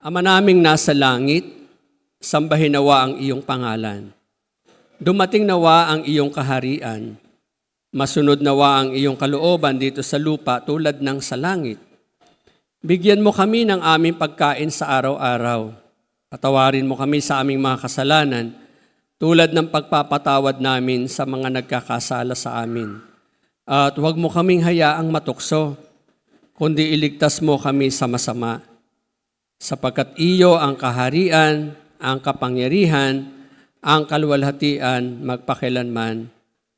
Ama naming nasa langit, sambahin nawa ang iyong pangalan. Dumating nawa ang iyong kaharian. Masunod nawa ang iyong kalooban dito sa lupa tulad ng sa langit. Bigyan mo kami ng aming pagkain sa araw-araw. Patawarin mo kami sa aming mga kasalanan tulad ng pagpapatawad namin sa mga nagkakasala sa amin. At huwag mo kaming hayaang matukso, kundi iligtas mo kami sa masama. Sapagkat iyo ang kaharian, ang kapangyarihan, ang kaluwalhatian, magpakilanman.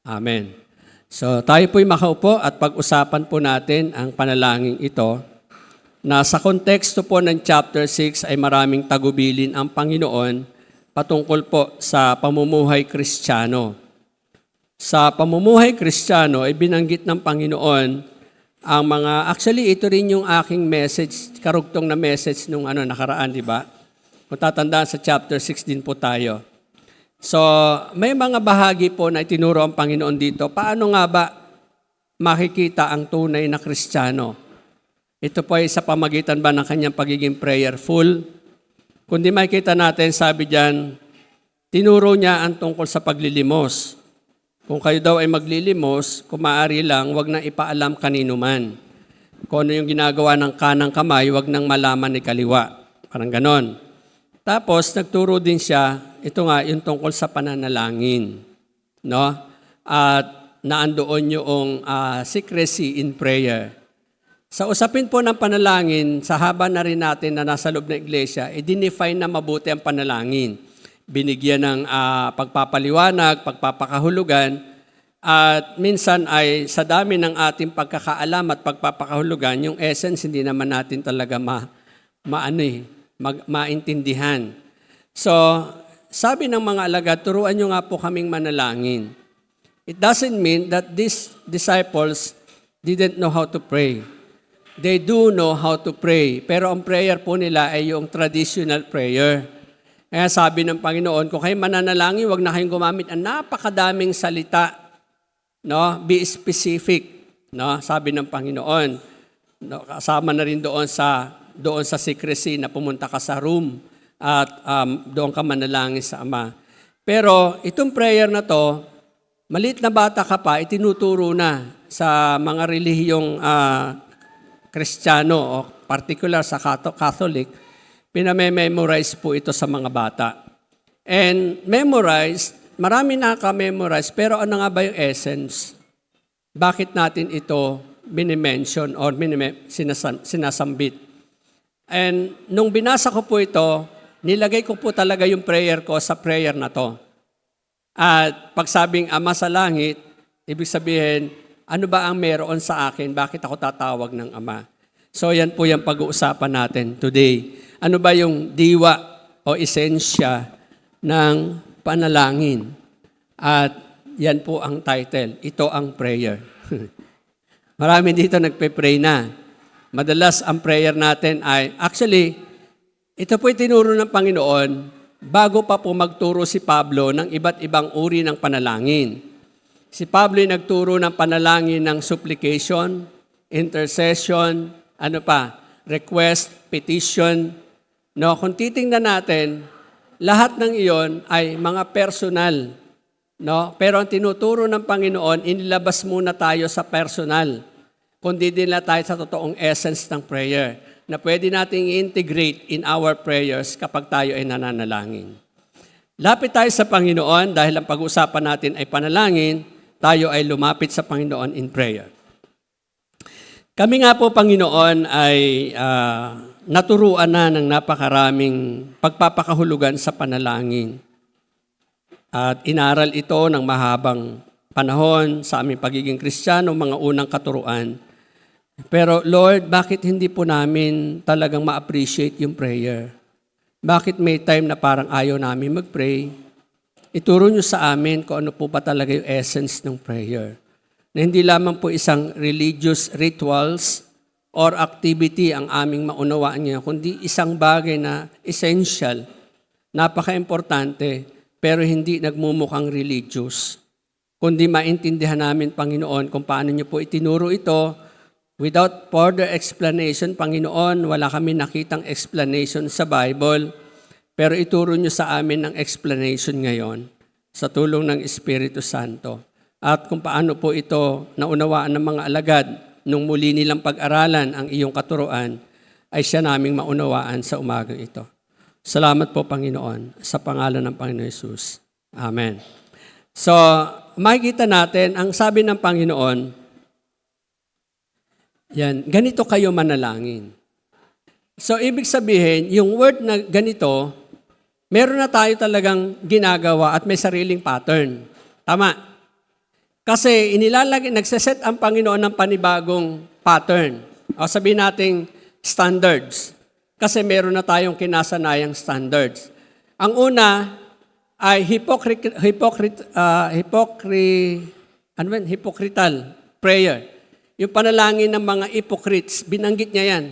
Amen. So tayo po'y makaupo at pag-usapan po natin ang panalangin ito na sa konteksto po ng chapter 6 ay maraming tagubilin ang Panginoon patungkol po sa pamumuhay Kristiyano. Sa pamumuhay Kristiyano ay binanggit ng Panginoon ang mga, actually ito rin yung aking message, karugtong na message nung nakaraan, di ba? Kung tatandaan sa chapter 16 po tayo. So, may mga bahagi po na itinuro ang Panginoon dito. Paano nga ba makikita ang tunay na Kristiyano? Ito po ay sa pamagitan ba ng kanyang pagiging prayerful? Kundi makikita natin, sabi diyan, tinuro niya ang tungkol sa paglilimos. Kung kayo daw ay maglilimos, kung maaari lang, wag nang ipaalam kanino man. Kung ano yung ginagawa ng kanang kamay, wag nang malaman ni kaliwa. Parang ganon. Tapos, nagturo din siya, ito nga, yung tungkol sa pananalangin. No? At naandoon yung secrecy in prayer. Sa usapin po ng panalangin, sa haba na rin natin na nasa loob ng iglesia, i-define na mabuti ang panalangin. Binigyan ng pagpapaliwanag, pagpapakahulugan, at minsan ay sa dami ng ating pagkakaalam at pagpapakahulugan, yung essence hindi naman natin talaga maintindihan. So, sabi ng mga alagad, turuan nyo nga po kaming manalangin. It doesn't mean that these disciples didn't know how to pray. They do know how to pray, pero ang prayer po nila ay yung traditional prayer. Kaya sabi ng Panginoon, kung kayo mananalangin, huwag na kayong gumamit ang napakadaming salita. No? Be specific. No? Sabi ng Panginoon. No? Kasama na rin doon sa secrecy na pumunta ka sa room at doon ka manalangin sa Ama. Pero itong prayer na to, maliit na bata ka pa, itinuturo na sa mga relihiyong Kristiyano o particular sa Catholic, pinamemorize po ito sa mga bata. And memorize, marami naka-memorize, pero ano nga ba yung essence? Bakit natin ito minimension or sinasambit? And nung binasa ko po ito, nilagay ko po talaga yung prayer ko sa prayer na to. At pagsabing Ama sa langit, ibig sabihin, ano ba ang meron sa akin? Bakit ako tatawag ng Ama? So yan po yung pag-uusapan natin today. Ano ba yung diwa o esensya ng panalangin? At yan po ang title. Ito ang prayer. Marami dito nagpe-pray na. Madalas ang prayer natin ay, actually, ito po tinuro ng Panginoon bago pa po magturo si Pablo ng iba't ibang uri ng panalangin. Si Pablo ay nagturo ng panalangin ng supplication, intercession, request, petition. No, kung titingnan natin, lahat ng iyon ay mga personal. No? Pero ang tinuturo ng Panginoon, inilabas muna tayo sa personal. Kundi din na tayo sa totoong essence ng prayer na pwede nating integrate in our prayers kapag tayo ay nananalangin. Lapit tayo sa Panginoon dahil ang pag-uusapan natin ay panalangin, tayo ay lumapit sa Panginoon in prayer. Kami nga po, Panginoon, ay naturuan na ng napakaraming pagpapakahulugan sa panalangin. At inaral ito ng mahabang panahon sa aming pagiging Kristiyano, mga unang katuruan. Pero Lord, bakit hindi po namin talagang ma-appreciate yung prayer? Bakit may time na parang ayaw namin mag-pray? Ituro nyo sa amin kung ano po ba talaga yung essence ng prayer. Na hindi lamang po isang religious rituals or activity ang aming maunawaan niya, kundi isang bagay na essential, napaka-importante, pero hindi nagmumukhang religious. Kundi maintindihan namin, Panginoon, kung paano niyo po itinuro ito Without further explanation, Panginoon, wala kami nakitang explanation sa Bible, pero ituro niyo sa amin ang explanation ngayon sa tulong ng Espiritu Santo. At kung paano po ito naunawaan ng mga alagad nung muli nilang pag-aralan ang iyong katuruan, ay siya naming maunawaan sa umagang ito. Salamat po, Panginoon, sa pangalan ng Panginoon Hesus. Amen. So, makikita natin, ang sabi ng Panginoon, yan, ganito kayo manalangin. So, ibig sabihin, yung word na ganito, meron na tayo talagang ginagawa at may sariling pattern. Tama. Kasi nagseset ang Panginoon ng panibagong pattern. O sabihin nating standards. Kasi meron na tayong kinasanayang standards. Ang una ay hypocritical prayer. Yung panalangin ng mga hypocrites, binanggit niya yan.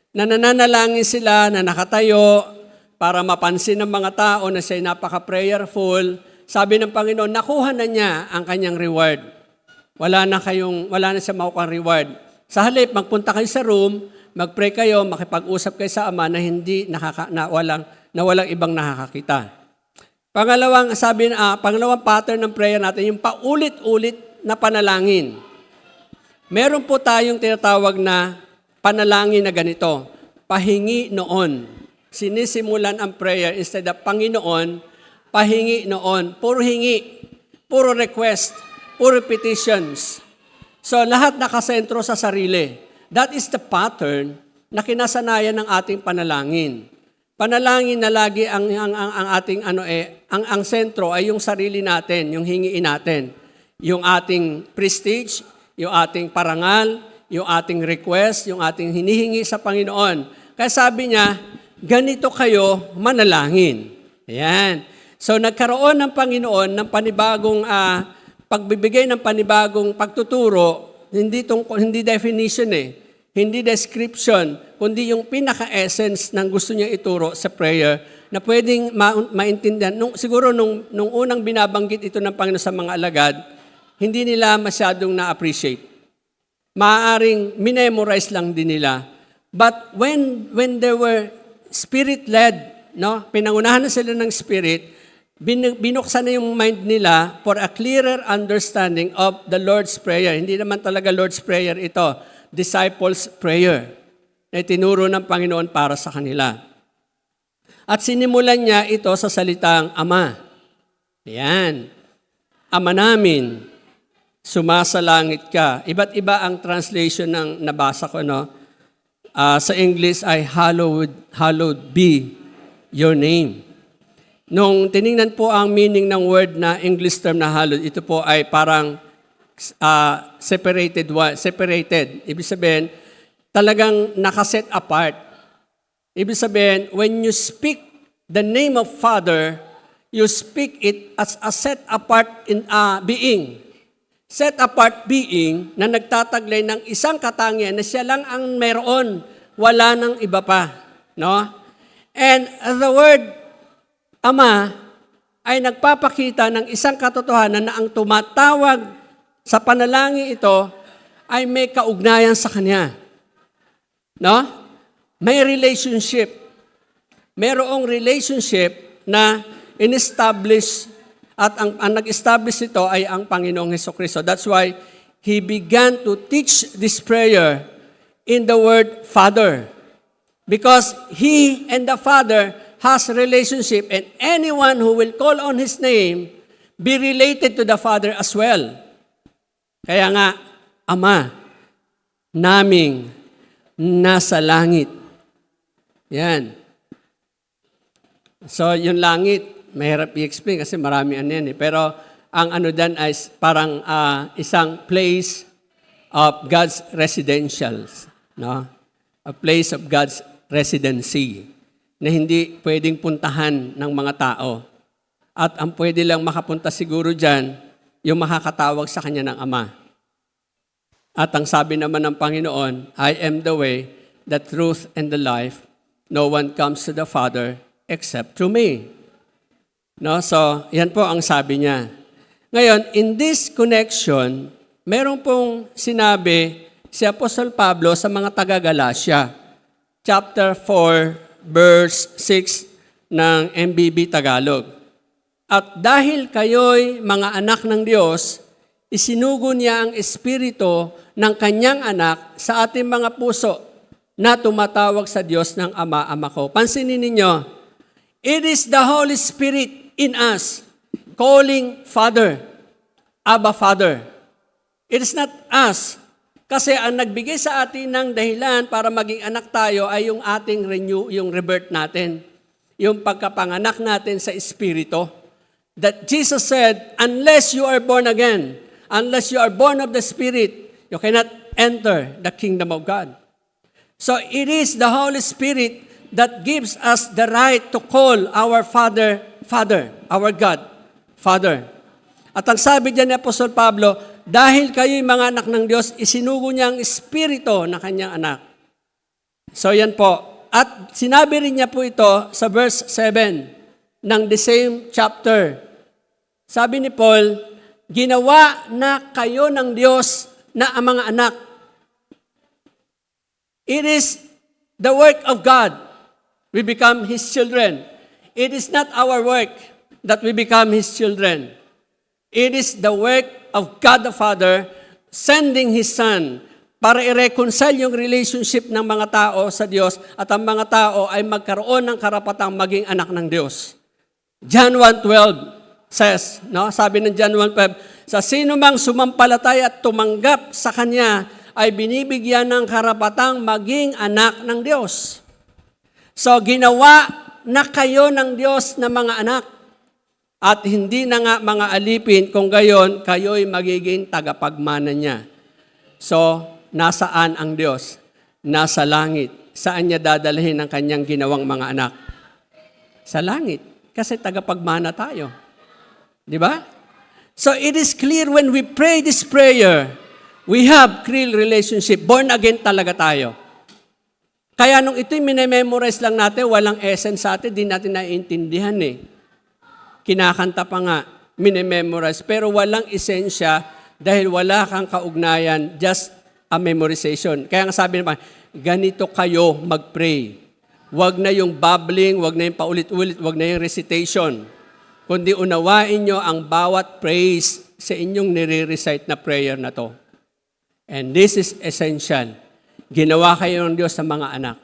Na nananalangin sila, na nakatayo, para mapansin ng mga tao na siya'y napaka-prayerful. Sabi ng Panginoon, nakuha na niya ang kanyang reward. Wala na siya makukuha reward. Sa halip, magpunta kayo sa room, mag-pray kayo, makipag-usap kayo sa Ama na walang ibang nakakakita. Pangalawang pattern ng prayer natin, yung paulit-ulit na panalangin. Meron po tayong tinatawag na panalangin na ganito, pahingi noon. Sinisimulan ang prayer instead of Panginoon, pahingi noon. Puro hingi, puro request, puro petitions. So lahat nakasentro sa sarili. That is the pattern na kinasanayan ng ating panalangin. Panalangin na lagi ang ating ang sentro ay yung sarili natin, yung hingiin natin. Yung ating prestige, yung ating parangal, yung ating request, yung ating hinihingi sa Panginoon. Kaya sabi niya, ganito kayo manalangin. Ayan. So nagkaroon ng Panginoon ng panibagong pagbibigay ng panibagong pagtuturo, hindi definition hindi description, kundi yung pinaka-essence ng gusto niya ituro sa prayer na pwedeng maintindihan. Siguro nung unang binabanggit ito ng Panginoon sa mga alagad, hindi nila masyadong na-appreciate. Maaaring minemorize lang din nila. But when they were Spirit-led, pinangunahan na sila ng Spirit, binuksan na yung mind nila for a clearer understanding of the Lord's Prayer. Hindi naman talaga Lord's Prayer ito, Disciples' Prayer, na tinuro ng Panginoon para sa kanila. At sinimulan niya ito sa salitang Ama. Ayan. Ama namin, sumasalangit ka. Iba't iba ang translation ng nabasa ko, sa English ay hallowed be your name. Nung tiningnan po ang meaning ng word na English term na hallowed, ito po ay parang separated. Ibig sabihin, talagang nakaset apart. Ibig sabihin, when you speak the name of Father, you speak it as a set apart being. Set apart being na nagtataglay ng isang katangian na siya lang ang meron, wala nang iba pa. And the word Ama ay nagpapakita ng isang katotohanan na ang tumatawag sa panalangin ito ay may kaugnayan sa Kanya. May relationship. Mayroong relationship na in-establish at ang nag-establish ito ay ang Panginoong Hesukristo. That's why He began to teach this prayer in the word Father. Because He and the Father has relationship, and anyone who will call on His name be related to the Father as well. Kaya nga, Ama naming nasa langit. Yan. So, yung langit, mahirap i-explain kasi marami yan. Pero ang dan ay parang isang place of God's residentials. A place of God's residency na hindi pwedeng puntahan ng mga tao. At ang pwede lang makapunta siguro dyan, yung makakatawag sa Kanya ng Ama. At ang sabi naman ng Panginoon, I am the way, the truth, and the life. No one comes to the Father except through me. So, yan po ang sabi niya. Ngayon, in this connection, meron pong sinabi si Apostol Pablo sa mga taga-Galacia. Chapter 4, verse 6 ng MBB Tagalog. At dahil kayo'y mga anak ng Diyos, isinugo niya ang Espiritu ng kanyang anak sa ating mga puso na tumatawag sa Diyos ng Ama, Ama ko. Pansinin ninyo, it is the Holy Spirit in us calling Father, Abba Father. It is not us. Kasi ang nagbigay sa atin ng dahilan para maging anak tayo ay yung ating yung rebirth natin. Yung pagkapanganak natin sa Espiritu. That Jesus said, unless you are born again, unless you are born of the Spirit, you cannot enter the kingdom of God. So it is the Holy Spirit that gives us the right to call our Father, Father, our God, Father. At ang sabi diyan ni Apostol Pablo, dahil kayo'y mga anak ng Diyos, isinugo niya ang Espiritu na kanyang anak. So yan po. At sinabi rin niya po ito sa verse 7 ng the same chapter. Sabi ni Paul, ginawa na kayo ng Diyos na ang mga anak. It is the work of God. We become His children. It is not our work that we become His children. It is the work of God the Father sending His Son para i-reconcile yung relationship ng mga tao sa Diyos at ang mga tao ay magkaroon ng karapatang maging anak ng Diyos. John 1:12 says, no? Sabi ng John 1:12, sa sino mang sumampalataya at tumanggap sa Kanya ay binibigyan ng karapatang maging anak ng Diyos. So ginawa na kayo ng Diyos na mga anak. At hindi na nga mga alipin, kung gayon, kayo'y magiging tagapagmana niya. So, nasaan ang Diyos? Nasa langit. Saan niya dadalhin ang kanyang ginawang mga anak? Sa langit. Kasi tagapagmana tayo. Di ba? So, it is clear when we pray this prayer, we have real relationship. Born again talaga tayo. Kaya nung ito'y minememorize lang natin, walang essence sa atin, di natin naiintindihan kinakanta pa nga, minememorize, pero walang esensya dahil wala kang kaugnayan, just a memorization. Kaya nga sabi naman, ganito kayo mag-pray. Huwag na yung babbling, huwag na yung paulit-ulit, huwag na yung recitation. Kundi unawain nyo ang bawat praise sa inyong nire-recite na prayer na to. And this is essential. Ginawa kayo ng Diyos sa mga anak.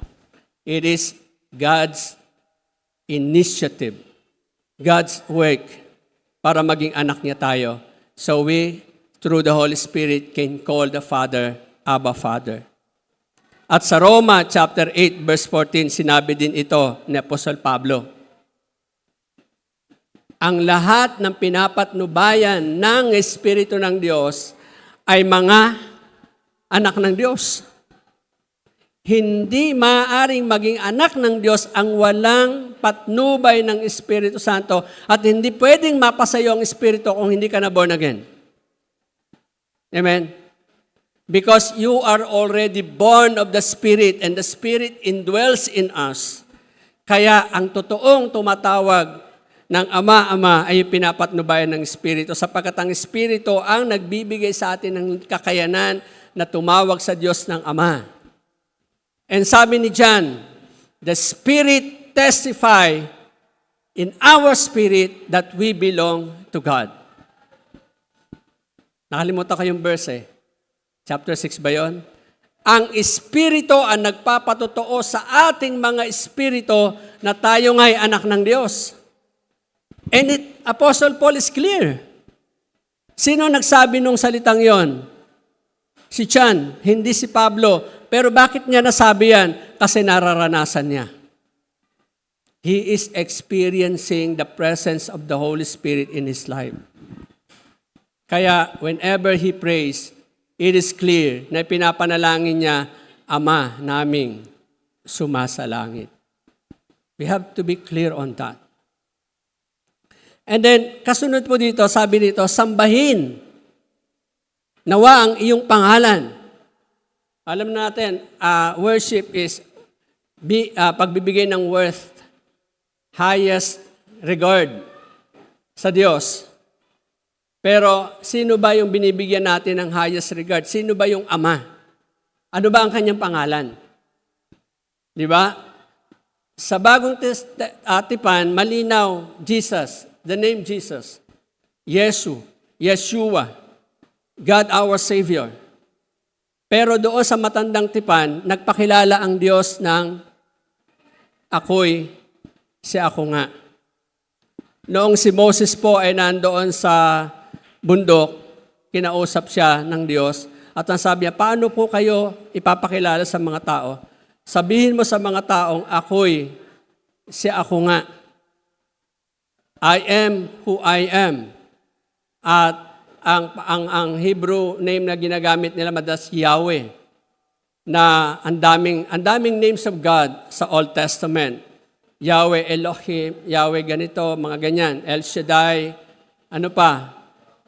It is God's initiative. God's work para maging anak niya tayo. So we, through the Holy Spirit, can call the Father, Abba Father. At sa Roma chapter 8, verse 14, sinabi din ito ni Apostol Pablo. Ang lahat ng pinapatnubayan ng Espiritu ng Diyos ay mga anak ng Diyos. Hindi maaaring maging anak ng Diyos ang walang patnubay ng Espiritu Santo at hindi pwedeng mapasayo ang Espiritu kung hindi ka na born again. Amen? Because you are already born of the Spirit and the Spirit indwells in us. Kaya ang totoong tumatawag ng Ama-Ama ay pinapatnubayan ng Espiritu sapagkat ang Espiritu ang nagbibigay sa atin ng kakayanan na tumawag sa Diyos ng Ama. And sabi ni John, the Spirit testify in our spirit that we belong to God. Nakalimutan ko yung verse Chapter 6 ba yun? Ang Espiritu ang nagpapatotoo sa ating mga espiritu na tayo nga'y anak ng Diyos. And Apostle Paul is clear. Sino nagsabi nung salitang yon? Si John, hindi si Pablo. Pero bakit niya nasabi yan? Kasi nararanasan niya. He is experiencing the presence of the Holy Spirit in his life. Kaya whenever he prays, it is clear na pinapanalangin niya, Ama naming sumasalangit. We have to be clear on that. And then, kasunod po dito, sabi dito, sambahin nawa ang iyong pangalan. Alam natin, worship is pagbibigay ng worth, highest regard sa Diyos. Pero sino ba yung binibigyan natin ng highest regard? Sino ba yung Ama? Ano ba ang kanyang pangalan? Di ba? Sa bagong tipan, malinaw, Jesus, the name Jesus, Yeshua, God our Savior. Pero doon sa matandang tipan, nagpakilala ang Diyos ng ako'y si ako nga. Noong si Moses po ay nandoon sa bundok, kinausap siya ng Diyos, at ang sabi niya, paano po kayo ipapakilala sa mga tao? Sabihin mo sa mga taong, ako'y si ako nga. I am who I am. At ang Hebrew name na ginagamit nila madalas Yahweh, na ang daming names of God sa Old Testament. Yahweh Elohim, Yahweh ganito, mga ganyan. El Shaddai, ano pa?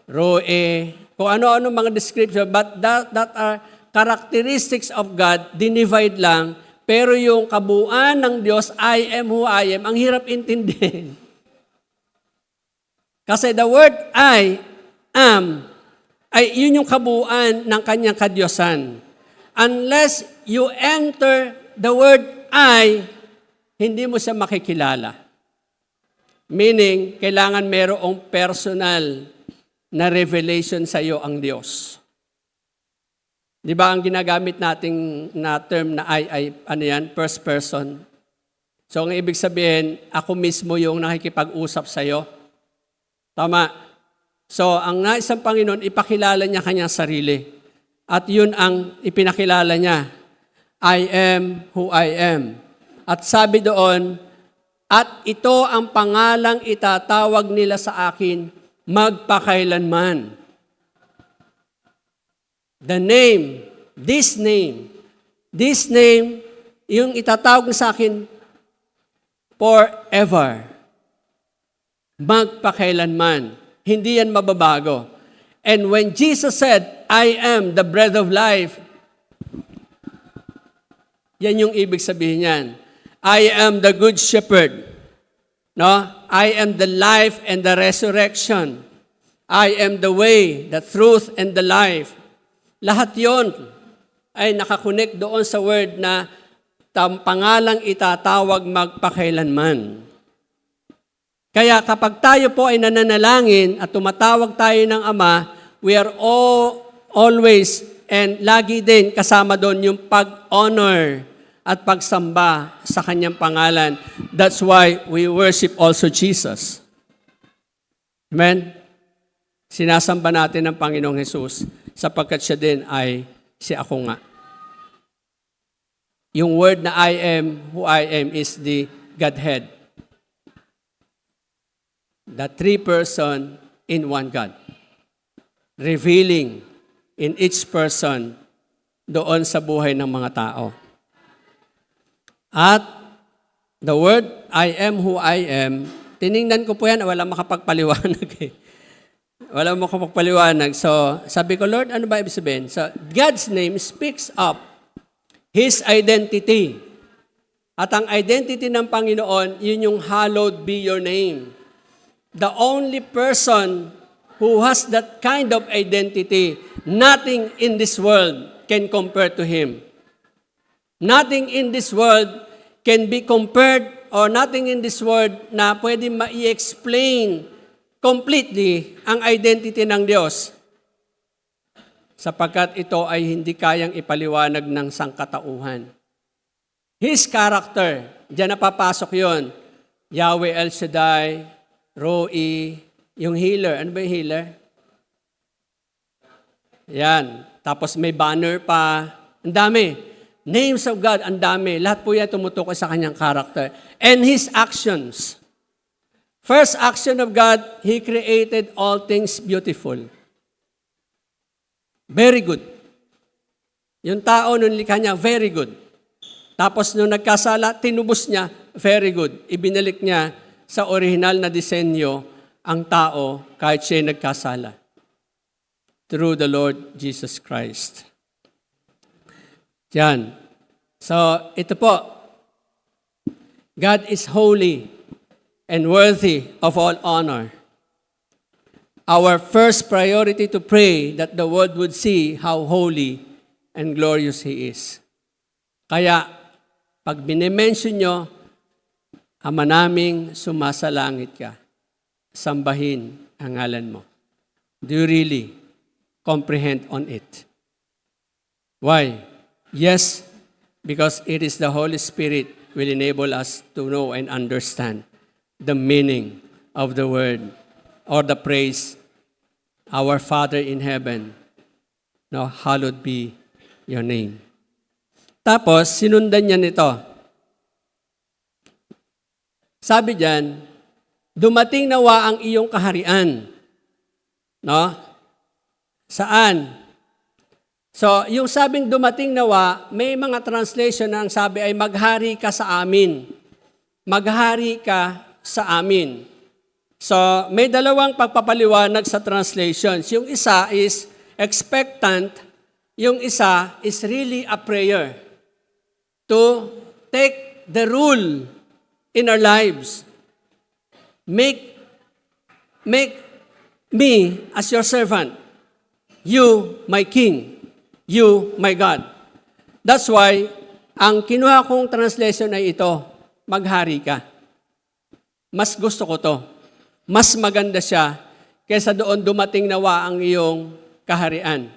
Roe, kung ano-ano mga description, but that are characteristics of God, dinivide lang, pero yung kabuuan ng Diyos, I am who I am, ang hirap intindihin. Kasi the word I am, ay yun yung kabuuan ng kanyang kadyosan. Unless you enter the word I, hindi mo siya makikilala. Meaning, kailangan merong personal na revelation sa iyo ang Diyos. Di ba ang ginagamit nating na term na I, ano yan? First person. So, ang ibig sabihin, ako mismo yung nakikipag-usap sa iyo. Tama. So, ang nais ng Panginoon, ipakilala niya kanyang sarili. At yun ang ipinakilala niya. I am who I am. At sabi doon, at ito ang pangalang itatawag nila sa akin magpakailanman. The name, this name, yung itatawag sa akin forever. Magpakailanman. Hindi yan mababago. And when Jesus said, I am the bread of life, yan yung ibig sabihin niyan. I am the good shepherd. No? I am the life and the resurrection. I am the way, the truth, and the life. Lahat yon ay nakakonek doon sa word na pangalang itatawag magpakailanman. Kaya kapag tayo po ay nananalangin at tumatawag tayo ng Ama, we are always and lagi din kasama doon yung pag-honor at pagsamba sa kanyang pangalan. That's why we worship also Jesus. Amen? Sinasamba natin ang Panginoong Jesus sapagkat siya din ay si ako nga. Yung word na I am who I am is the Godhead. The three person in one God. Revealing in each person doon sa buhay ng mga tao. At the word, I am who I am, tiningnan ko po yan, wala makapagpaliwanag eh. Wala makapagpaliwanag. So, sabi ko, Lord, ano ba ibig sabihin? So, God's name speaks up His identity. At ang identity ng Panginoon, yun yung hallowed be your name. The only person who has that kind of identity, nothing in this world can compare to Him. Nothing in this world can be compared or nothing in this world na pwede ma-explain completely ang identity ng Diyos. Sapagkat ito ay hindi kayang ipaliwanag ng sangkatauhan. His character, diyan napapasok yon. Yahweh El Shaddai, Roe, yung healer. Ano ba yung healer? Yan. Tapos may banner pa. Ang dami. Names of God, ang dami. Lahat po yan tumutukoy sa kanyang character. And His actions. First action of God, He created all things beautiful. Very good. Yung tao nung likha niya, very good. Tapos nung nagkasala, tinubos niya, very good. Ibinalik niya sa original na disenyo ang tao kahit siya nagkasala. Through the Lord Jesus Christ. Yan. So, ito po. God is holy and worthy of all honor. Our first priority to pray that the world would see how holy and glorious He is. Kaya, pag binimension nyo, Ama naming sumasalangit ka, sambahin ang ngalan mo. Do you really comprehend on it? Why? Yes, because it is the Holy Spirit will enable us to know and understand the meaning of the word or the praise, our Father in heaven, now hallowed be your name. Tapos, sinundan niya nito. Sabi diyan, dumating nawa ang iyong kaharian. No? Saan? So, yung sabing dumating nawa, may mga translation na ang sabi ay maghari ka sa amin. Maghari ka sa amin. So, may dalawang pagpapaliwanag sa translations. Yung isa is expectant, yung isa is really a prayer to take the rule in our lives. Make me as your servant. You, my King. You, my God. That's why, ang kinuha kong translation ay ito, maghari ka. Mas gusto ko to. Mas maganda siya kaysa doon dumating nawa ang iyong kaharian.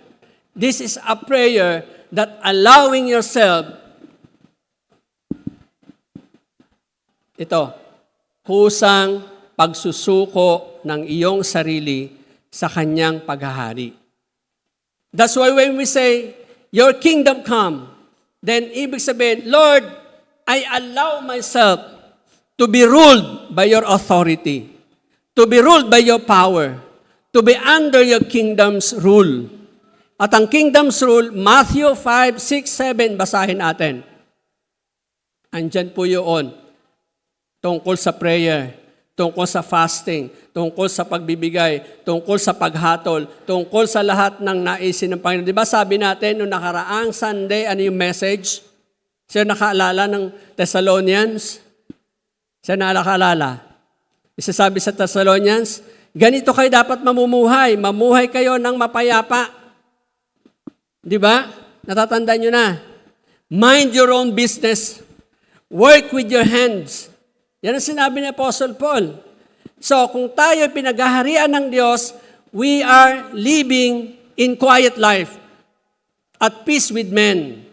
This is a prayer that allowing yourself ito, kusang pagsusuko ng iyong sarili sa kanyang paghahari. That's why when we say, your kingdom come, then ibig sabihin, Lord, I allow myself to be ruled by your authority, to be ruled by your power, to be under your kingdom's rule. At ang kingdom's rule, Matthew 5, 6, 7, basahin natin. Andyan po yun. Tungkol sa prayer, tungkol sa fasting, tungkol sa pagbibigay, tungkol sa paghatol, tungkol sa lahat ng naisin ng Panginoon. Di ba sabi natin, noong nakaraang Sunday, ano yung message? Sino nakaalala ng Thessalonians? Sino nakaalala? Isasabi sa Thessalonians, ganito kayo dapat mamumuhay. Mamuhay kayo ng mapayapa. Di ba? Natatandaan nyo na. Mind your own business. Work with your hands. Yan ang sinabi ni Apostle Paul. So, kung tayo pinaghaharian ng Diyos, we are living in quiet life, at peace with men.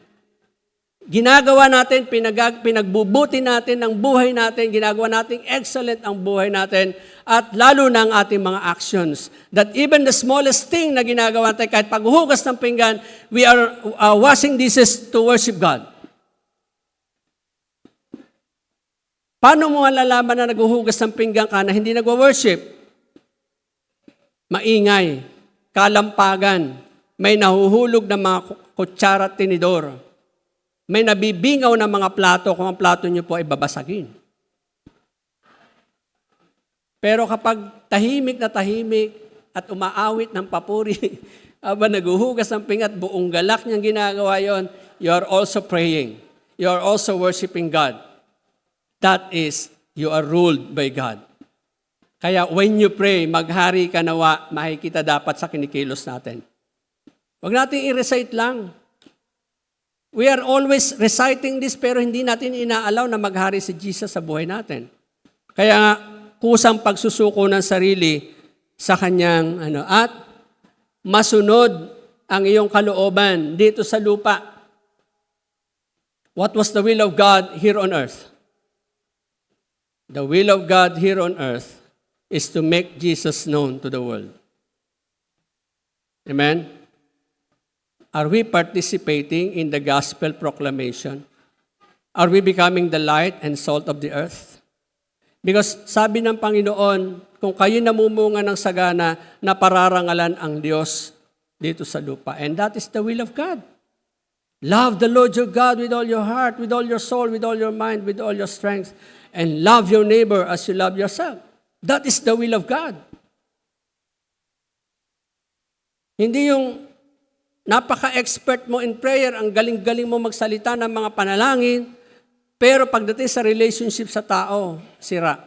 Ginagawa natin, pinagbubuti natin ang buhay natin, ginagawa natin excellent ang buhay natin, at lalo na ang ating mga actions. That even the smallest thing na ginagawa natin, kahit paghuhugas ng pinggan, we are washing dishes to worship God. Paano mo malalaman na naghuhugas ng pinggan ka na hindi nagwa-worship? Maingay, kalampagan, may nahuhulog ng mga kutsara at tinidor, may nabibingaw ng mga plato kung ang plato niyo po ay babasagin. Pero kapag tahimik na tahimik at umaawit ng papuri, aba naghuhugas ng pinggan at buong galak niyang ginagawa yon, you are also praying. You are also worshiping God. That is, you are ruled by God. Kaya when you pray, maghari ka nawa, makikita dapat sa kinikilos natin. Huwag natin i-recite lang. We are always reciting this pero hindi natin inaalaw na maghari si Jesus sa buhay natin. Kaya nga, kusang pagsusuko ng sarili sa kanyang at masunod ang iyong kalooban dito sa lupa. What was the will of God here on earth? The will of God here on earth is to make Jesus known to the world. Amen? Are we participating in the gospel proclamation? Are we becoming the light and salt of the earth? Because sabi ng Panginoon, kung kayo namumunga ng sagana, na pararangalan ang Diyos dito sa lupa. And that is the will of God. Love the Lord your God with all your heart, with all your soul, with all your mind, with all your strength. And love your neighbor as you love yourself. That is the will of God. Hindi yung napaka-expert mo in prayer, ang galing-galing mo magsalita ng mga panalangin, pero pagdating sa relationship sa tao, sira.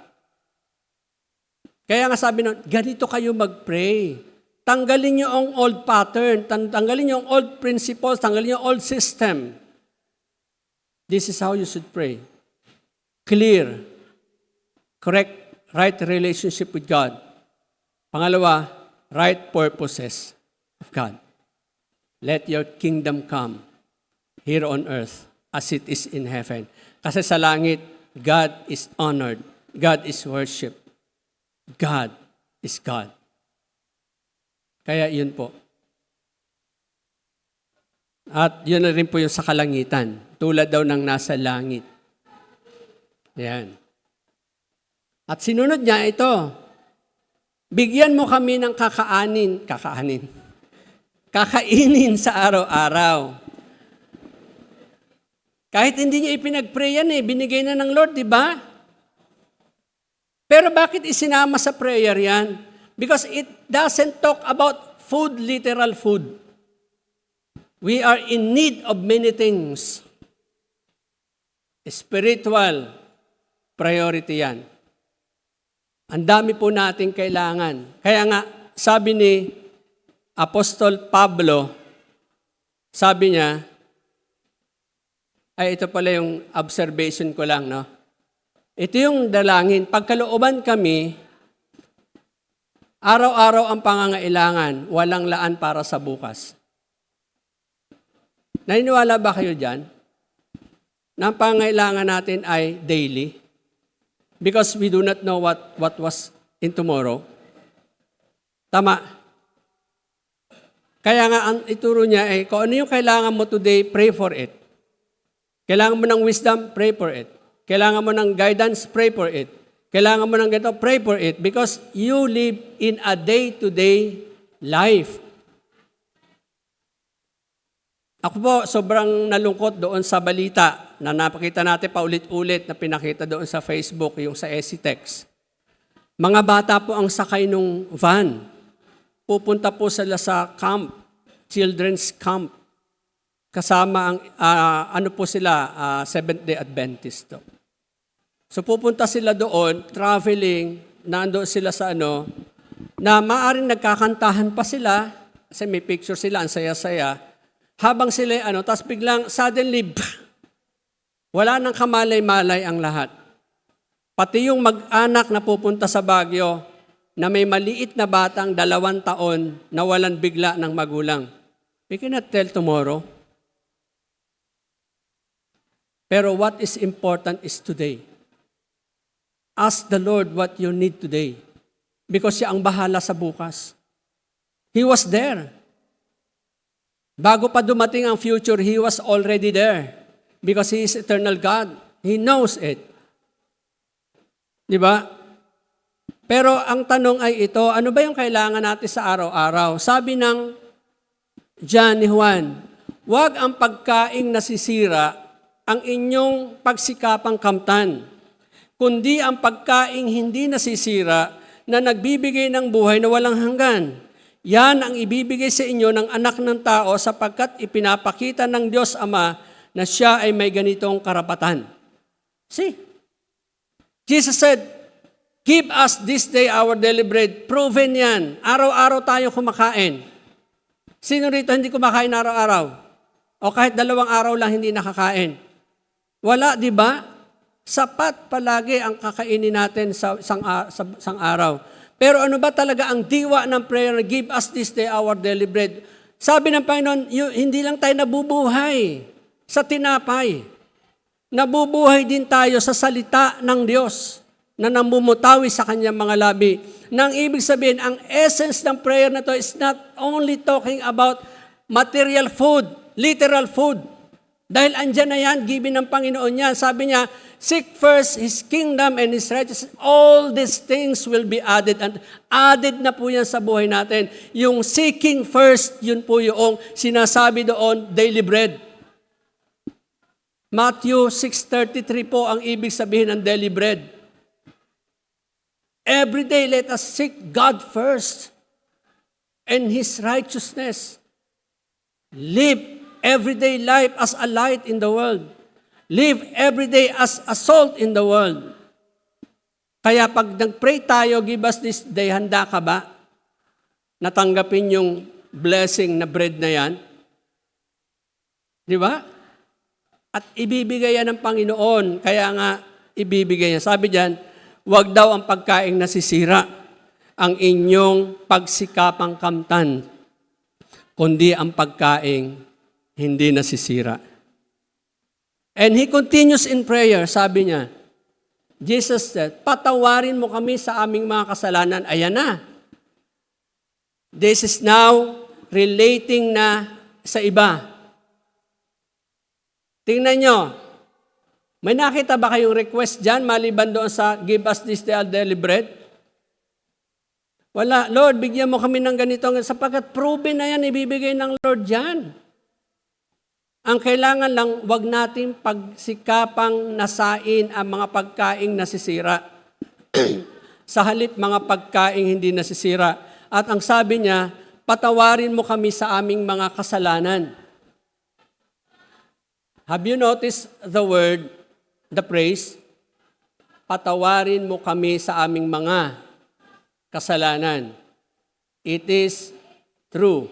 Kaya nga sabi nun, ganito kayo mag-pray. Tanggalin niyo ang old pattern, tanggalin niyo ang old principles, tanggalin niyo ang old system. This is how you should pray. Clear, correct, right relationship with God. Pangalawa, right purposes of God. Let your kingdom come here on earth as it is in heaven. Kasi sa langit, God is honored. God is worshipped. God is God. Kaya yun po. At yun na rin po yung sa kalangitan. Tulad daw ng nasa langit. Yan. At sinunod niya ito. Bigyan mo kami ng kakainin sa araw-araw. Kahit hindi niya ipinag-pray yan binigay na ng Lord, di ba? Pero bakit isinama sa prayer yan? Because it doesn't talk about food, literal food. We are in need of many things. Spiritual priority yan. Ang dami po nating kailangan. Kaya nga, sabi ni Apostol Pablo, sabi niya, ay ito pala yung observation ko lang, no? Ito yung dalangin. Pagkalooban kami, araw-araw ang pangangailangan, walang laan para sa bukas. Naniniwala ba kayo dyan? Na ang pangangailangan natin ay daily? Because we do not know what was in tomorrow. Tama. Kaya nga, ang ituro niya ay, kung ano yung kailangan mo today, pray for it. Kailangan mo ng wisdom, pray for it. Kailangan mo ng guidance, pray for it. Kailangan mo ng ganito, pray for it. Because you live in a day-to-day life. Ako po, sobrang nalungkot doon sa balita na napakita natin paulit-ulit na pinakita doon sa Facebook, yung sa SCTEX. Mga bata po ang sakay nung van. Pupunta po sila sa camp, children's camp. Kasama ang, Seventh-day Adventist. So pupunta sila doon, traveling, nandoon sila sa na maaaring nagkakantahan pa sila, kasi may picture sila, ang saya-saya, habang sila, tapos biglang, suddenly, wala nang kamalay-malay ang lahat. Pati yung mag-anak na pupunta sa Baguio, na may maliit na batang 2 taon na walang bigla ng magulang. We cannot tell tomorrow. Pero what is important is today. Ask the Lord what you need today. Because siya ang bahala sa bukas. He was there. Bago pa dumating ang future, He was already there. Because He is eternal God. He knows it. Di ba? Pero ang tanong ay ito, ano ba yung kailangan natin sa araw-araw? Sabi ng John ni Juan, huwag ang pagkaing nasisira ang inyong pagsikapang kamtan, kundi ang pagkaing hindi nasisira na nagbibigay ng buhay na walang hanggan. Yan ang ibibigay sa inyo ng anak ng tao sapagkat ipinapakita ng Diyos Ama na siya ay may ganitong karapatan. See? Jesus said, give us this day our daily bread. Proven yan. Araw-araw tayo kumakain. Sino rito hindi kumakain araw-araw? O kahit 2 araw lang hindi nakakain? Wala, di ba? Sapat palagi ang kakainin natin sa isang araw. Pero ano ba talaga ang diwa ng prayer na give us this day our daily bread? Sabi ng Panginoon, hindi lang tayo nabubuhay sa tinapay. Nabubuhay din tayo sa salita ng Diyos na namumutawi sa kanyang mga labi. Nang ibig sabihin, ang essence ng prayer na to is not only talking about material food, literal food. Dahil andyan na yan, given ng Panginoon yan. Sabi niya, seek first His kingdom and His righteousness. All these things will be added. And added na po yan sa buhay natin. Yung seeking first, yun po yung sinasabi doon, daily bread. Matthew 6:33 po ang ibig sabihin ng daily bread. Every day, let us seek God first and His righteousness. Live everyday life as a light in the world. Live every day as a salt in the world. Kaya pag nag-pray tayo, give us this day, handa ka ba? natanggapin yung blessing na bread na yan? Di ba? At ibibigay yan ng Panginoon. Kaya nga, ibibigay yan. Sabi diyan, huwag daw ang pagkaing nasisira ang inyong pagsikapang kamtan, kundi ang pagkaing hindi nasisira. And he continues in prayer, sabi niya, Jesus said, patawarin mo kami sa aming mga kasalanan. Ayan na. This is now relating na sa iba. Tingnan nyo, may nakita ba kayong request dyan maliban doon sa give us this day our daily bread? Wala. Lord, bigyan mo kami ng ganito sapagkat proven na yan, ibibigay ng Lord dyan. Ang kailangan lang, wag natin pagsikapang nasain ang mga pagkaing nasisira. Sa halip, mga pagkaing hindi nasisira. At ang sabi niya, patawarin mo kami sa aming mga kasalanan. Have you noticed the word, the phrase? Patawarin mo kami sa aming mga kasalanan. It is true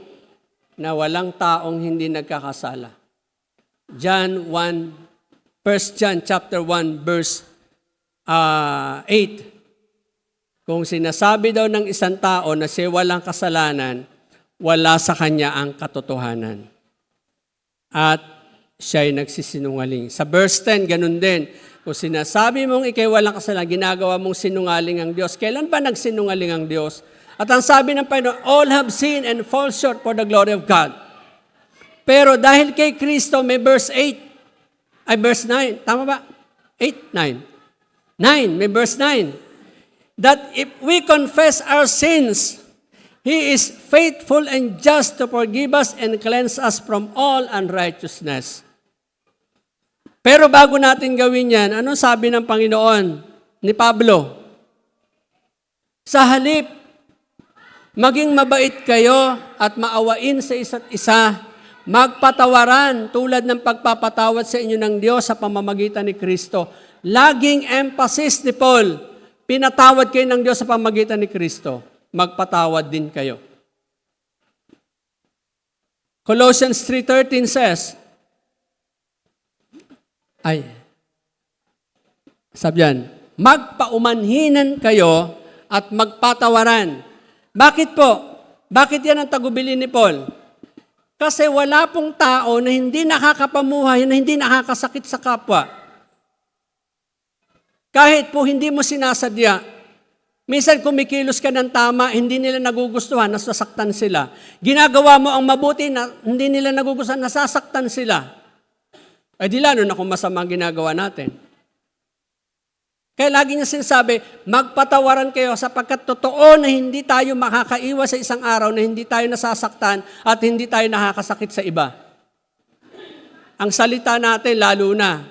na walang taong hindi nagkakasala. John 1, 1 John chapter 1 verse 8. Kung sinasabi daw ng isang tao na siya walang kasalanan, wala sa kanya ang katotohanan. At siya ay nagsisinungaling. Sa verse 10, ganun din. Kung sinasabi mong ikay walang kasalanan, ginagawa mong sinungaling ang Diyos. Kailan ba nagsinungaling ang Diyos? At ang sabi ng Panginoon, all have sinned and fall short for the glory of God. Pero dahil kay Kristo, may verse 8, ay verse 9, tama ba? 8, 9. 9, may verse 9. That if we confess our sins, He is faithful and just to forgive us and cleanse us from all unrighteousness. Pero bago natin gawin yan, anong sabi ng Panginoon ni Pablo? Sa halip, maging mabait kayo at maawain sa isa't isa, magpatawaran tulad ng pagpapatawad sa inyo ng Diyos sa pamamagitan ni Kristo. Laging emphasis ni Paul, pinatawad kayo ng Diyos sa pamamagitan ni Kristo. Magpatawad din kayo. Colossians 3:13 says, sabi yan, magpaumanhinan kayo at magpatawaran. Bakit po? Bakit yan ang tagubilin ni Paul? Kasi wala pong tao na hindi nakakapamuhay, na hindi nakakasakit sa kapwa. Kahit po hindi mo sinasadya. Minsan kumikilos ka ng tama, hindi nila nagugustuhan, nasasaktan sila. Ginagawa mo ang mabuti, na hindi nila nagugustuhan, nasasaktan sila. Ay di lalo na kung masama ang ginagawa natin. Kaya lagi niya sinasabi, magpatawaran kayo sapagkat totoo na hindi tayo makakaiwas sa isang araw na hindi tayo nasasaktan at hindi tayo nakakasakit sa iba. Ang salita natin lalo na,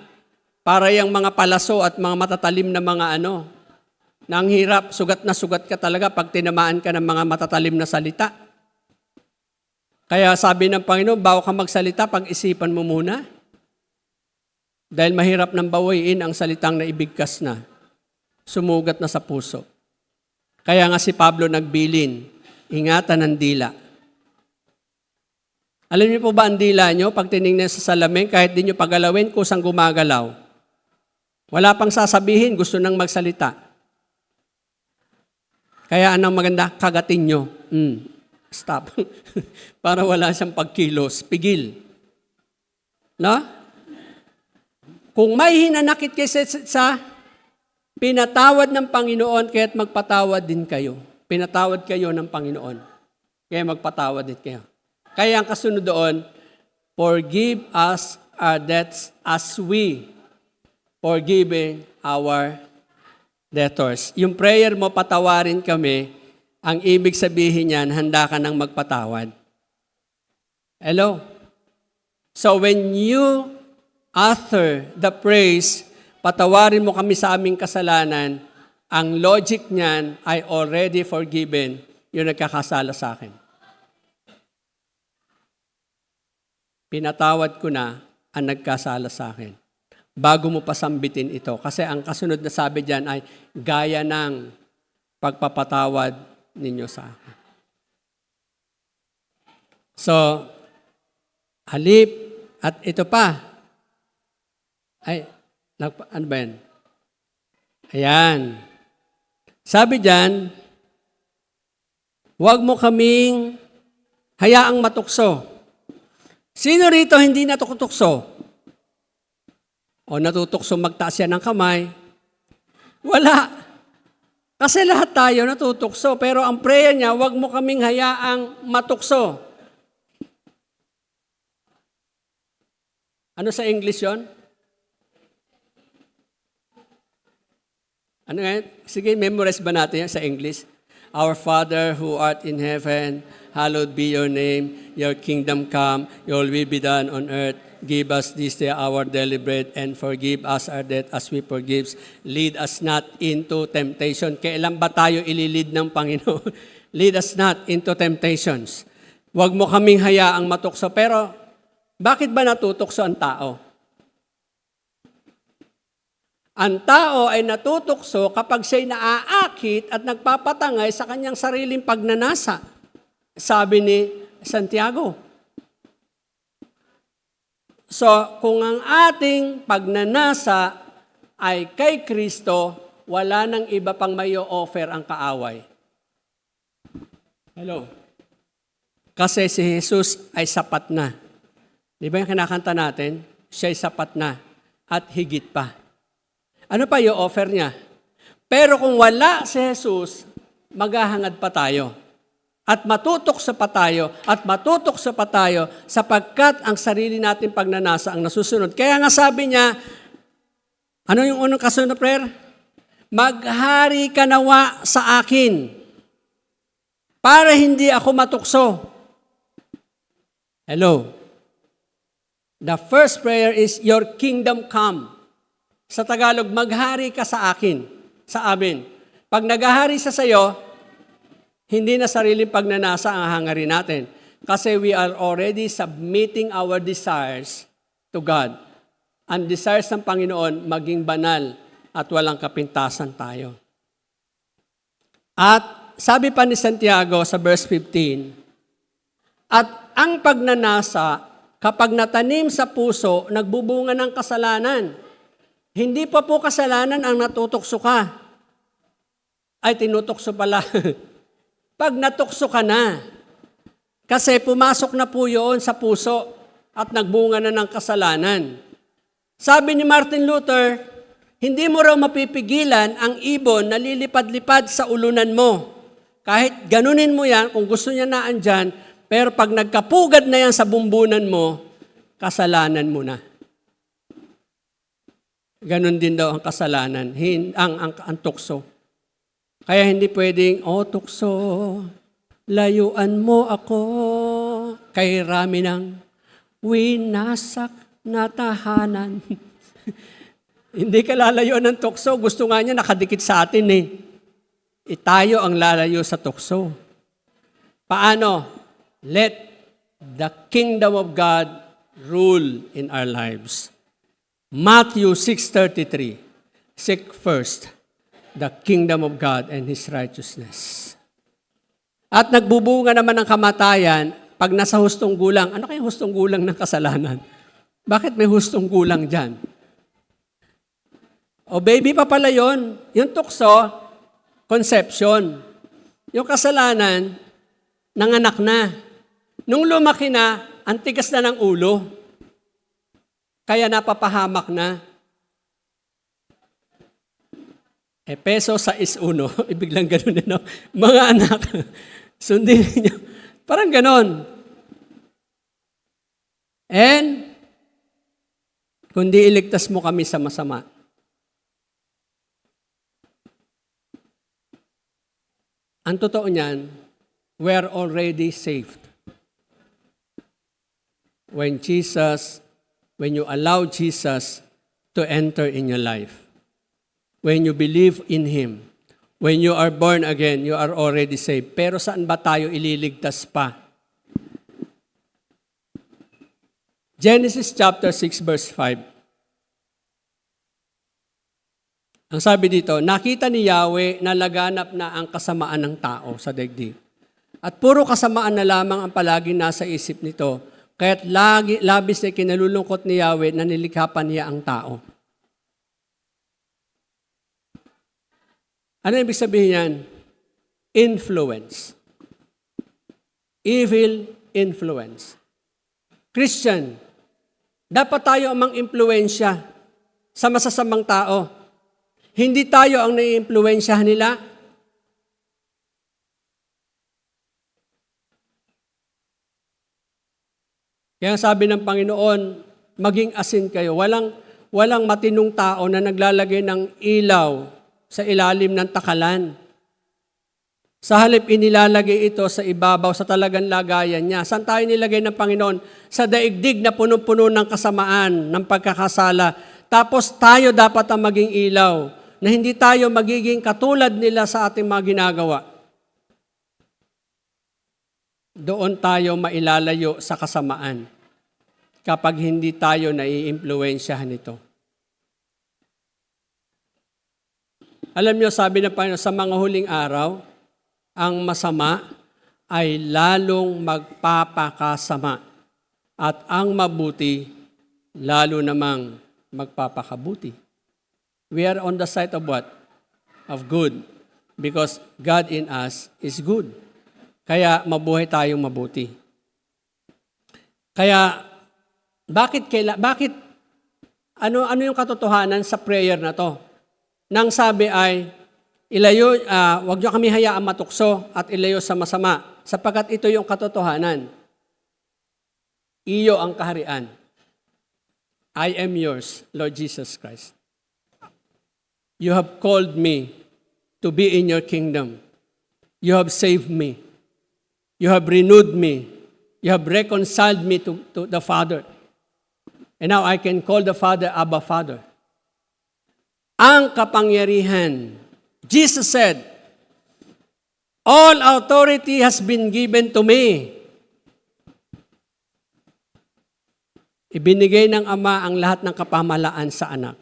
para yung mga palaso at mga matatalim na mga na ang hirap, sugat na sugat ka talaga pag tinamaan ka ng mga matatalim na salita. Kaya sabi ng Panginoon, bago ka magsalita, pag-isipan mo muna. Dahil mahirap nang bawiin ang salitang naibigkas na. Sumugat na sa puso. Kaya nga si Pablo nagbilin, ingatan ng dila. Alam niyo po ba ang dila niyo, pag tinignan sa salamin, kahit di niyo pagalawin, kusang gumagalaw. Wala pang sasabihin, gusto nang magsalita. Kaya anong maganda, kagatin nyo. Stop. Para wala siyang pagkilos. Pigil. No? Kung may hinanakit kayo sa pinatawad ng Panginoon, kaya't magpatawad din kayo. Pinatawad kayo ng Panginoon. Kaya magpatawad din kayo. Kaya ang kasunod doon, forgive us our debts as we forgiving our debtors. Yung prayer mo, patawarin kami, ang ibig sabihin niyan, handa ka nang magpatawad. Hello? So when you utter the praise, patawarin mo kami sa aming kasalanan, ang logic niyan ay already forgiven yung nagkakasala sa akin. Pinatawad ko na ang nagkasala sa akin. Bago mo pasambitin ito. Kasi ang kasunod na sabi diyan ay gaya ng pagpapatawad ninyo sa akin. So, halip at ito pa. Ay, ano ba yan? Ayan. Sabi diyan, huwag mo kaming hayaang matukso. Sino rito hindi natutukso? O natutukso magtaas yan ng kamay? Wala. Kasi lahat tayo natutukso. Pero ang prayer niya, huwag mo kaming hayaang matukso. Ano sa English yon? Ano nga? Sige, memorize ba natin yan sa English? Our Father who art in heaven, hallowed be your name. Your kingdom come, your will be done on earth. Give us this day our daily bread and forgive us our debt as we forgive. Lead us not into temptation. Kailan ba tayo ililid ng Panginoon? Lead us not into temptations. Huwag mo kaming hayaang matukso. Pero, bakit ba natutukso ang tao? Ang tao ay natutukso kapag siya'y naaakit at nagpapatangay sa kanyang sariling pagnanasa. Sabi ni Santiago. So, kung ang ating pagnanasa ay kay Kristo, wala nang iba pang may offer ang kaaway. Hello? Kasi si Jesus ay sapat na. Di ba yung kinakanta natin? Siya'y sapat na at higit pa. Ano pa yung offer niya? Pero kung wala si Jesus, maghahangad pa tayo. At matutokso pa tayo, at matutokso pa tayo, sapagkat ang sarili natin pagnanasa ang nasusunod. Kaya nga sabi niya, ano yung unang kasunod na prayer? Maghari ka nawa sa akin, para hindi ako matukso. Hello? The first prayer is, your kingdom come. Sa Tagalog, maghari ka sa akin, sa amin. Pag naghahari sa sayo, hindi na sariling pagnanasa ang hangarin natin. Kasi we are already submitting our desires to God. Ang desires ng Panginoon, maging banal at walang kapintasan tayo. At sabi pa ni Santiago sa verse 15, at ang pagnanasa, kapag natanim sa puso, nagbubunga ng kasalanan. Hindi pa po kasalanan ang natutokso ka. Ay, tinutokso pala. Pag natukso ka na, kasi pumasok na po yun sa puso at nagbunga na ng kasalanan. Sabi ni Martin Luther, hindi mo raw mapipigilan ang ibon na lilipad-lipad sa ulunan mo. Kahit ganunin mo yan, kung gusto niya na andyan, pero pag nagkapugad na yan sa bumbunan mo, kasalanan mo na. Ganon din daw ang kasalanan, ang tukso. Kaya hindi pwedeng, tukso, layuan mo ako kay rami ng winasak na tahanan. Hindi ka lalayuan ng tukso. Gusto nga niya nakadikit sa atin eh. Tayo ang lalayo sa tukso. Paano? Let the kingdom of God rule in our lives. Matthew 6:33, seek first the kingdom of God and His righteousness. At nagbubunga naman ng kamatayan pag nasa hustong gulang. Ano kaya hustong gulang ng kasalanan? Bakit may hustong gulang dyan? O baby pa pala yun. Yung tukso, conception. Yung kasalanan, nanganak na. Nung lumaki na, ang tigas na ng ulo. Kaya napapahamak na. Peso 6:1. Ibig lang ganun, no? Mga anak, sundin niyo. Parang ganon. And, kundi iligtas mo kami sa masama. Ang totoo niyan, we're already saved. When you allow Jesus to enter in your life, when you believe in Him, when you are born again, you are already saved. Pero saan ba tayo ililigtas pa? Genesis chapter 6 verse 5. Ang sabi dito, nakita ni Yahweh na laganap na ang kasamaan ng tao sa daigdig. At puro kasamaan na lamang ang palaging nasa isip nito. Kaya't labis na kinalulungkot ni Yahweh na nilikha pa niya ang tao. Ano ibig sabihin yan? Influence. Evil influence. Christian, dapat tayo ang mang-impluensya sa masasamang tao. Hindi tayo ang nai-impluensyahan nila. Kaya sabi ng Panginoon, maging asin kayo. Walang matinong tao na naglalagay ng ilaw sa ilalim ng takalan. Sa halip inilalagay ito sa ibabaw, sa talagang lagayan niya. Saan tayo nilagay ng Panginoon? Sa daigdig na puno-puno ng kasamaan, ng pagkakasala. Tapos tayo dapat ang maging ilaw, na hindi tayo magiging katulad nila sa ating mga ginagawa. Doon tayo mailalayo sa kasamaan kapag hindi tayo nai-impluwensyahan nito. Alam niyo, sabi ng Panginoon, sa mga huling araw, ang masama ay lalong magpapakasama at ang mabuti lalo namang magpapakabuti. We are on the side of what? Of good. Because God in us is good. Kaya mabuhay tayong mabuti. Kaya bakit ano yung katotohanan sa prayer na to? Nang sabi ay wag niyo kami hayaang matukso at ilayo sa masama, sapagkat ito yung katotohanan. Iyo ang kaharian. I am yours, Lord Jesus Christ. You have called me to be in your kingdom. You have saved me. You have renewed me. You have reconciled me to the Father. And now I can call the Father, Abba, Father. Ang kapangyarihan, Jesus said, all authority has been given to me. Ibinigay ng Ama ang lahat ng kapamahalaan sa anak.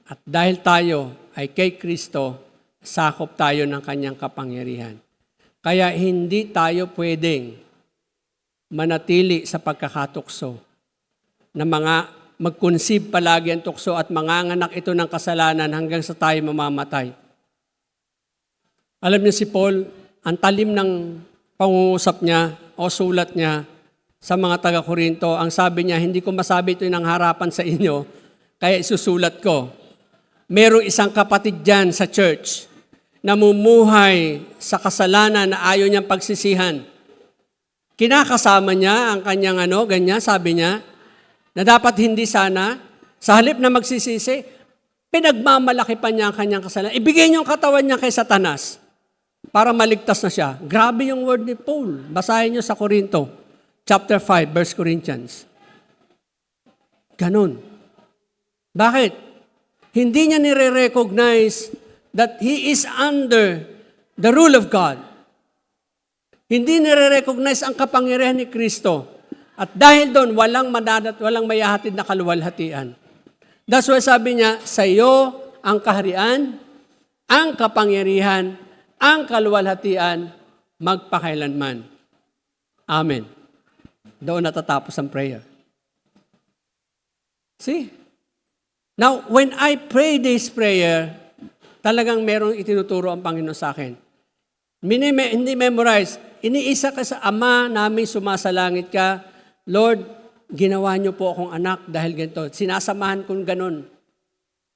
At dahil tayo ay kay Kristo, sakop tayo ng kanyang kapangyarihan. Kaya hindi tayo pwedeng manatili sa pagkakatukso na mag-conceive palagi ang tukso at manganganak ito ng kasalanan hanggang sa tayo mamamatay. Alam niyo si Paul, ang talim ng pangungusap niya o sulat niya sa mga taga-Korinto, ang sabi niya, hindi ko masabi ito ng harapan sa inyo, kaya isusulat ko. Merong isang kapatid dyan sa church, namumuhay sa kasalanan na ayaw niyang pagsisihan. Kinakasama niya ang kanyang ganyan, sabi niya, na dapat hindi sana, sa halip na magsisisi, pinagmamalaki pa niya ang kanyang kasalanan. Ibigay niyo ang katawan niya kay Satanas para maligtas na siya. Grabe yung word ni Paul. Basahin niyo sa Korinto, chapter 5, verse Corinthians. Ganon. Bakit? Hindi niya nire-recognize that he is under the rule of God. Hindi nire-recognize ang kapangyarihan ni Kristo. At dahil doon, walang mayahatid na kaluwalhatian. That's why sabi niya, sa iyo ang kaharian, ang kapangyarihan, ang kaluwalhatian, magpakailanman. Amen. Doon natatapos ang prayer. See? Now, when I pray this prayer, talagang merong itinuturo ang Panginoon sa akin. Hindi memorize. Iniisa ka sa Ama namin sumasalangit ka. Lord, ginawa niyo po akong anak dahil ganito. Sinasamahan ko ganun.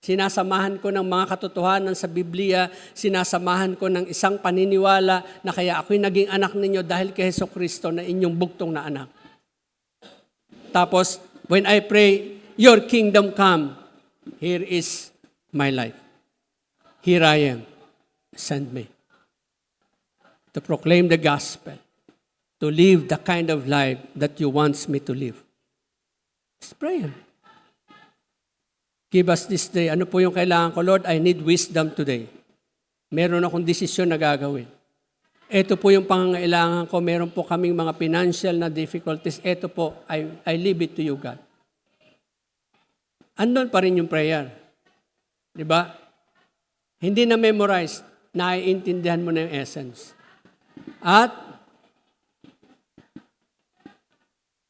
Sinasamahan ko ng mga katotohanan sa Biblia. Sinasamahan ko ng isang paniniwala na kaya ako'y naging anak ninyo dahil kay Jesucristo na inyong bugtong na anak. Tapos, when I pray, your kingdom come, here is my life. Here I am. Send me. To proclaim the gospel. To live the kind of life that you want me to live. It's prayer. Give us this day. Ano po yung kailangan ko? Lord, I need wisdom today. Meron akong desisyon na gagawin. Ito po yung pangangailangan ko. Meron po kaming mga financial na difficulties. Ito po, I leave it to you, God. Andun pa rin yung prayer. Diba? Hindi na memorize. Naiintindihan mo na yung essence. At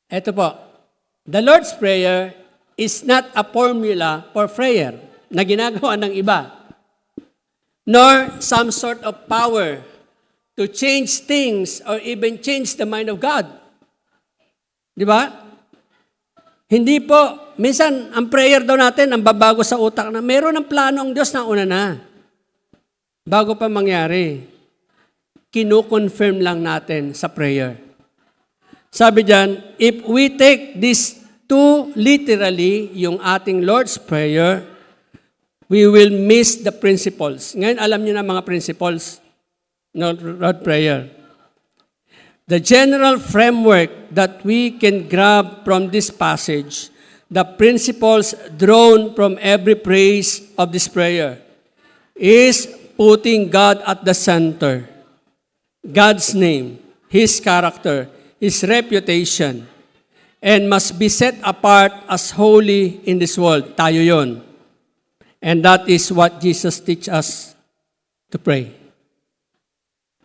Ito po, the Lord's Prayer is not a formula for prayer na ginagawa ng iba, nor some sort of power to change things or even change the mind of God. Di ba? Hindi po, minsan ang prayer daw natin, ang babago sa utak na meron ng plano ang Diyos na una na. Bago pa mangyari, kinu-confirm lang natin sa prayer. Sabi diyan, if we take this too literally, yung ating Lord's Prayer, we will miss the principles. Ngayon, alam niyo na mga principles ng Lord's Prayer. The general framework that we can grab from this passage, the principles drawn from every phrase of this prayer, is putting God at the center. God's name, His character, His reputation, and must be set apart as holy in this world. Tayo yon. And that is what Jesus teaches us to pray.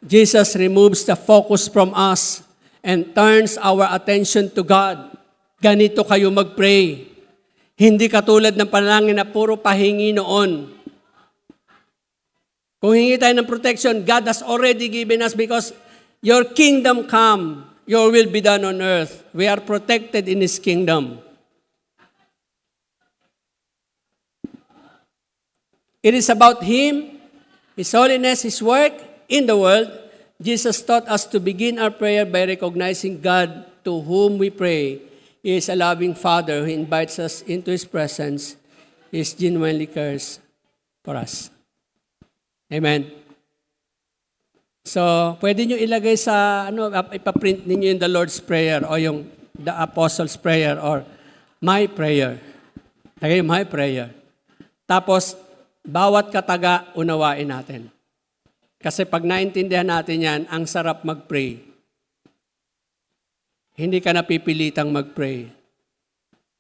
Jesus removes the focus from us and turns our attention to God. Ganito kayo mag-pray. Hindi katulad ng panalangin na puro pahingi noon. Kung hingi tayo ng protection, God has already given us because your kingdom come, your will be done on earth. We are protected in His kingdom. It is about Him, His holiness, His work in the world. Jesus taught us to begin our prayer by recognizing God to whom we pray. He is a loving Father who invites us into His presence. He genuinely cares for us. Amen. So, pwede nyo ilagay sa, ipaprint ninyo yung the Lord's Prayer o yung the Apostles' Prayer or my prayer. Lagay yung my prayer. Tapos, bawat kataga, unawain natin. Kasi pag naintindihan natin yan, ang sarap mag-pray. Hindi ka napipilitang mag-pray.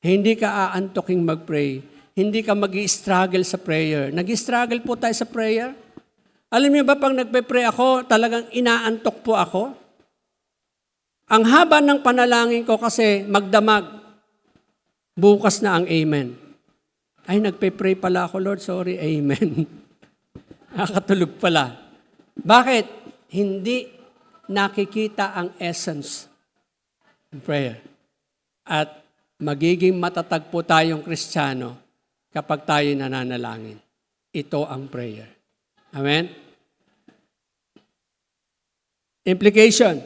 Hindi ka aantoking mag-pray. Hindi ka mag-i-struggle sa prayer. Nag-i-struggle po tayo sa prayer. Alam niyo ba, pag nagpe-pray ako, talagang inaantok po ako. Ang haba ng panalangin ko kasi magdamag. Bukas na ang amen. Ay, nagpe-pray pala ako, Lord, sorry, amen. Nakatulog pala. Bakit? Hindi nakikita ang essence ng prayer. At magiging matatag po tayong Kristiyano kapag tayo nananalangin. Ito ang prayer. Amen? Implication.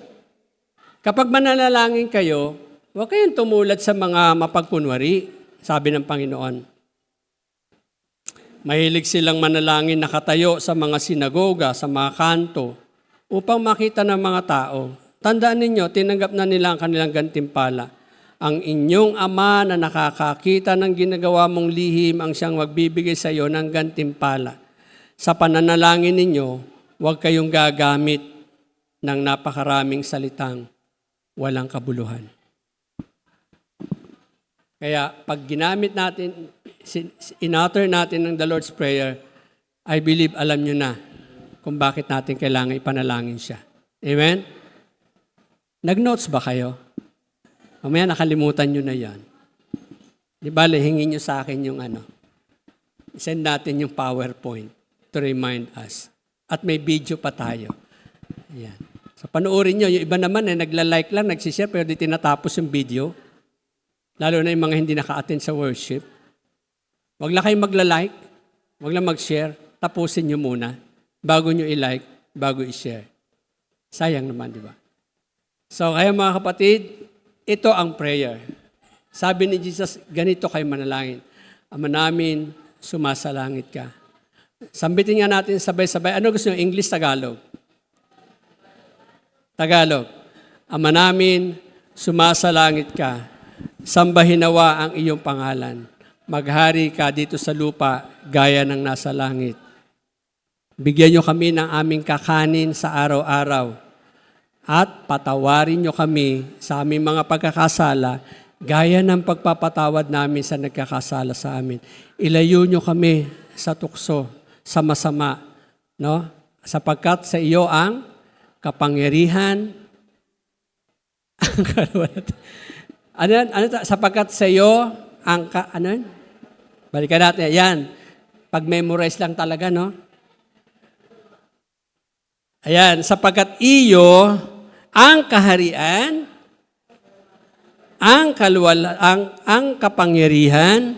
Kapag mananalangin kayo, huwag kayong tumulad sa mga mapagkunwari, sabi ng Panginoon. Mahilig silang manalangin nakatayo sa mga sinagoga, sa mga kanto, upang makita ng mga tao. Tandaan ninyo, tinanggap na nila ang kanilang gantimpala. Ang inyong Ama na nakakakita ng ginagawa mong lihim ang siyang magbibigay sa iyo ng gantimpala. Sa pananalangin ninyo, huwag kayong gagamit ng napakaraming salitang walang kabuluhan. Kaya pag ginamit natin, in-utter natin ng the Lord's Prayer, I believe alam nyo na kung bakit natin kailangan ipanalangin siya. Amen? Nag-notes ba kayo? Mamaya nakalimutan nyo na yan. Di ba, hingin nyo sa akin yung send natin yung PowerPoint to remind us. At may video pa tayo. Ayan. So panoorin nyo, yung iba naman nagla-like lang, nagsishare, pero di tinatapos yung video. Lalo na yung mga hindi naka-attend sa worship. Huwag lang kayong magla-like, huwag lang mag-share, tapusin nyo muna, bago nyo i-like, bago i-share. Sayang naman, di ba? So, kaya mga kapatid, ito ang prayer. Sabi ni Jesus, ganito kayo manalangin. Ama namin, sumasalangit ka. Sambitin nga natin sabay-sabay. Ano gusto nyo? English, Tagalog? Tagalog. Ama namin, sumasalangit ka. Sambahin nawa ang iyong pangalan. Maghari ka dito sa lupa, gaya ng nasa langit. Bigyan nyo kami ng aming kakanin sa araw-araw. At patawarin nyo kami sa aming mga pagkakasala, gaya ng pagpapatawad namin sa nagkakasala sa amin. Ilayo nyo kami sa tukso, sa masama, no? Sapagkat sa iyo ang kapangyarihan, Ano yan? Sapagkat sa iyo, ano yan? Balikan natin. Yan. Pag-memorize lang talaga, no? Ayan, sapagkat iyo ang kaharian, ang kapangyarihan,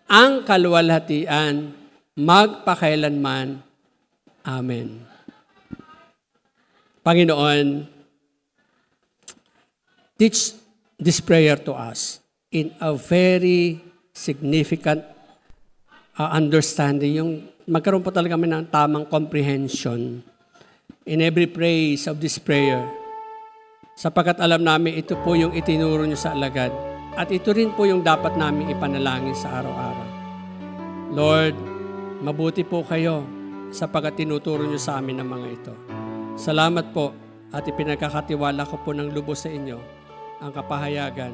ang kaluwalhatian, magpakailanman. Amen. Panginoon, teach this prayer to us in a very significant understanding. Yung magkaroon po talaga kami ng tamang comprehension in every praise of this prayer. Sapagkat alam namin ito po yung itinuro niyo sa alagad. At ito rin po yung dapat namin ipanalangin sa araw-araw. Lord, mabuti po kayo sapagkat tinuturo niyo sa amin ang mga ito. Salamat po at ipinagkakatiwala ko po ng lubos sa inyo ang kapahayagan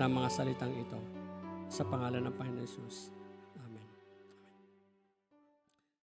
ng mga salitang ito. Sa pangalan ng Panginoon Jesus.